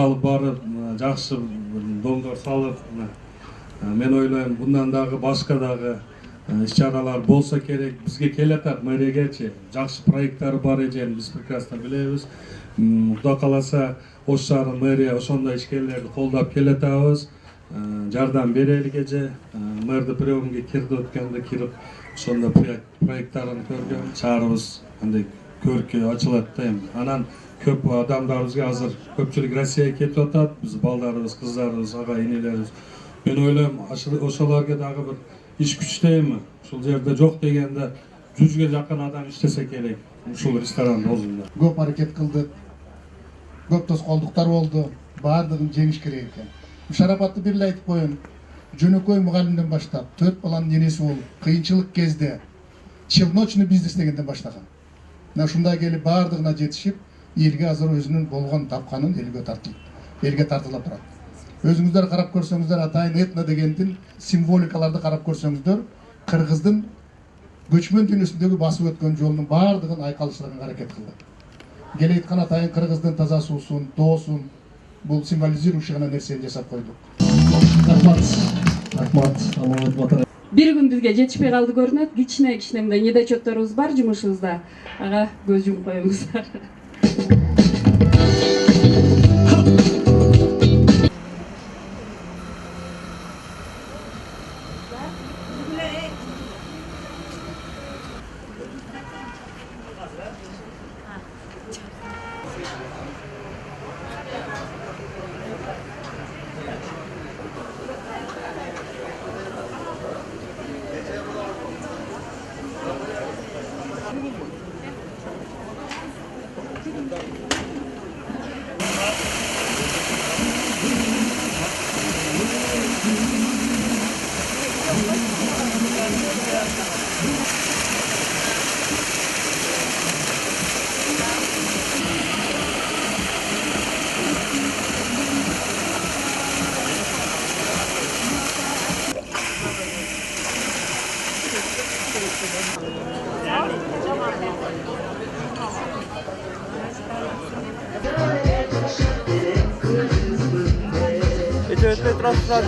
алып барып жакшы домдор салып, мен ойлойм bundan дагы башка дагы иш-чаралар болсо керек. Бизге келатат мэриягечи жакшы проекттер бар экенин биз прекрасно билебиз. Кудай кааласа Ош шаарын мэрия ошондой ишкерлерди колдоп келатабыз. Жардам берелик эже. Мэрди приемге кирди өткөндө кирип ошондой проекттарын көргөн. Шаарыбыз андай көркү ачылат да эми. Анан көп адамдарыбызга азыр көпчүлүк Россияга кетип атат. Биз балдарыбыз, кыздарыбыз, ага энелерибиз. Мен ойлойм, ошолорго дагы бир иш күч дейми. Ушул жерде жок дегенде 100ге жакын адам иштесе керек. Ушул ресторандын өзүндө. Көп аракет кылдык. Көп тоскоолдуктар болду. Баардыгын жеңиш керек экен. Шарапатты бир эле айтып коеюн. Жөнөкөй мугалимден баштап 4 баланын энеси болуп, кыйынчылык кезде челночный бизнес дегенден баштаган. Мына ушундай келип баардыгына жетишип, элге азыр өзүнүн болгон тапканын элге тартылып турат. Өзүңүздөр карап көрсөңүздөр, атайын этно дегендин символикаларды карап көрсөңүздөр, кыргыздын көчмөн дүйнөсүндөгү басып өткөн жолунун баардыгын айкалыштырганга аракет кылды. Келе айткан атайын кыргыздын таза суусун, доосун, бул символизирующий гана нерсени жасап койдук. Рахмат. Бир күн бизге жетишпей калды көрүнөт. Кичине мындай недочетторубуз бар жумушубузда. Ага көз жумуп коюңуздар. Это трансфер.